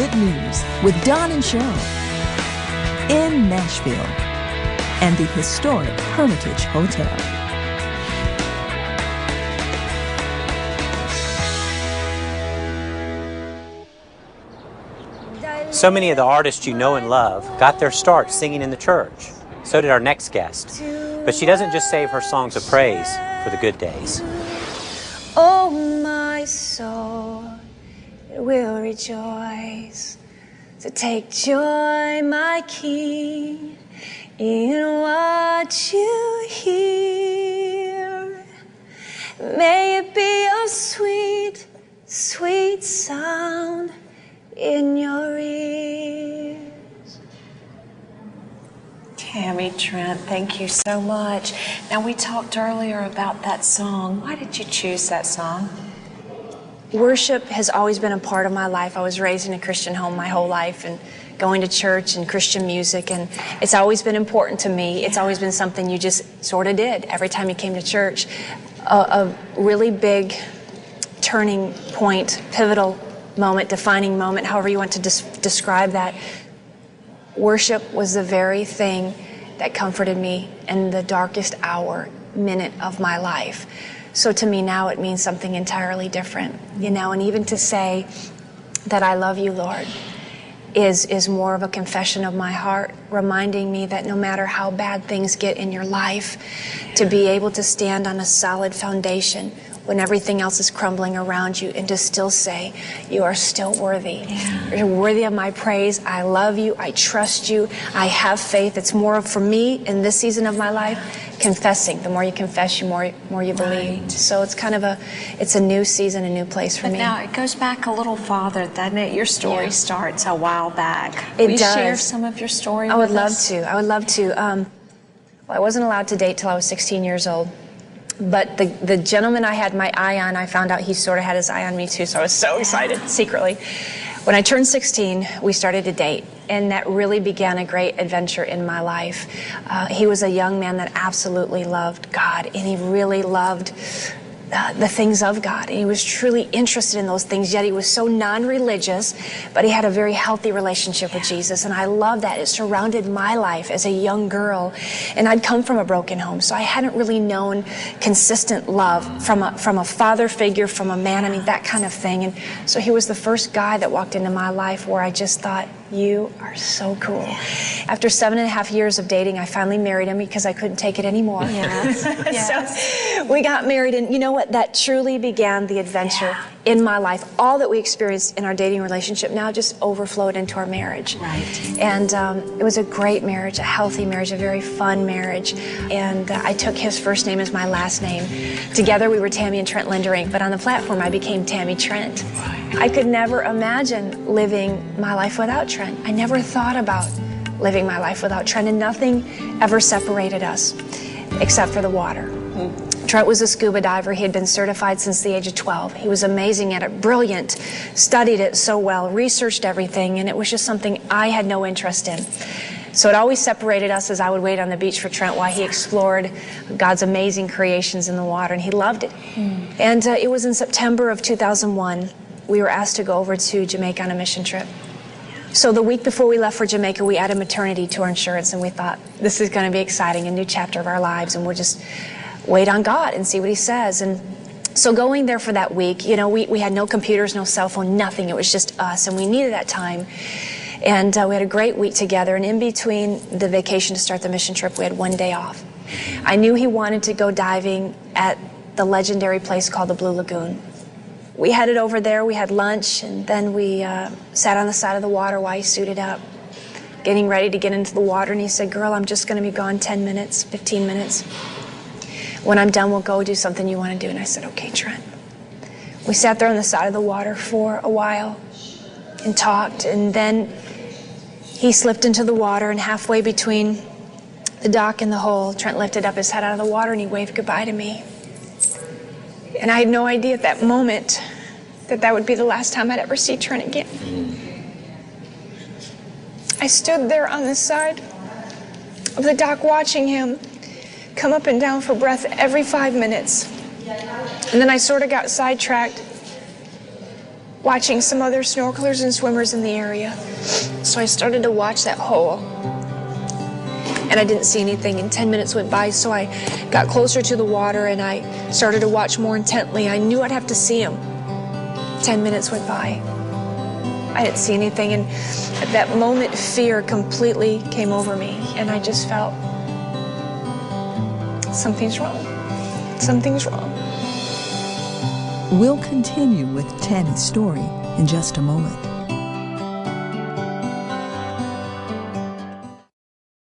good news with Don and Cheryl in Nashville and the historic Hermitage Hotel. So many of the artists you know and love got their start singing in the church. So did our next guest. But she doesn't just save her songs of praise for the good days. Oh, my soul, it will rejoice. So take joy, my King, in what you hear. May it be a sweet, sweet sound in your ears. Tammy Trent, thank you so much. Now, we talked earlier about that song. Why did you choose that song? Worship has always been a part of my life. I was raised in a Christian home my whole life and going to church and Christian music, and it's always been important to me. It's always been something you just sort of did every time you came to church. A really big turning point, pivotal moment, defining moment, however you want to describe that. Worship was the very thing that comforted me in the darkest hour, minute of my life. So to me now it means something entirely different, you know, and even to say that I love you, Lord, is more of a confession of my heart, reminding me that no matter how bad things get in your life, to be able to stand on a solid foundation when everything else is crumbling around you and to still say, you are still worthy. Yeah. You're worthy of my praise. I love you. I trust you. I have faith. It's more for me in this season of my life, confessing. The more you confess, the more you believe. Right. So it's kind of it's a new season, a new place for me. Now, it goes back a little farther, doesn't it? Your story starts a while back. It Will you does. share some of your story I with would love us? to. I would love to. Well, I wasn't allowed to date till I was 16 years old. But the gentleman I had my eye on, I found out he sort of had his eye on me too, so I was so excited, secretly. When I turned 16, we started to date, and that really began a great adventure in my life. He was a young man that absolutely loved God, and he really loved the things of God. And he was truly interested in those things, yet he was so non-religious, but he had a very healthy relationship with Jesus, and I love that. It surrounded my life as a young girl, and I'd come from a broken home, so I hadn't really known consistent love from a father figure, from a man, I mean, that kind of thing. And so he was the first guy that walked into my life where I just thought, you are so cool. After 7.5 years of dating, I finally married him because I couldn't take it anymore. Yes. So we got married, and you know what? That truly began the adventure in my life. All that we experienced in our dating relationship now just overflowed into our marriage. Right. And it was a great marriage, a healthy marriage, a very fun marriage. And I took his first name as my last name. Together we were Tammy and Trent Lindering, but on the platform I became Tammy Trent. I could never imagine living my life without Trent. I never thought about living my life without Trent, and nothing ever separated us except for the water. Trent was a scuba diver. He had been certified since the age of 12. He was amazing at it, brilliant, studied it so well, researched everything, and it was just something I had no interest in. So it always separated us as I would wait on the beach for Trent while he explored God's amazing creations in the water, and he loved it. And it was in September of 2001, we were asked to go over to Jamaica on a mission trip. So the week before we left for Jamaica, we added maternity to our insurance, and we thought, this is going to be exciting, a new chapter of our lives, and we'll just wait on God and see what he says. And so going there for that week, you know, we had no computers, no cell phone, nothing. It was just us, and we needed that time. And we had a great week together, and in between the vacation to start the mission trip, we had one day off. I knew he wanted to go diving at the legendary place called the Blue Lagoon. We headed over there, we had lunch, and then we sat on the side of the water while he suited up, getting ready to get into the water, and he said, girl, I'm just going to be gone 10 minutes, 15 minutes. When I'm done, we'll go do something you want to do. And I said, okay, Trent. We sat there on the side of the water for a while and talked, and then he slipped into the water, and halfway between the dock and the hole, Trent lifted up his head out of the water and he waved goodbye to me. And I had no idea at that moment that that would be the last time I'd ever see Trent again. I stood there on the side of the dock watching him come up and down for breath every 5 minutes. And then I sort of got sidetracked watching some other snorkelers and swimmers in the area. So I started to watch that hole. And I didn't see anything, and 10 minutes went by, so I got closer to the water and I started to watch more intently. I knew I'd have to see him. 10 minutes went by. I didn't see anything, and at that moment, fear completely came over me, and I just felt, something's wrong. Something's wrong. We'll continue with Tammy's story in just a moment.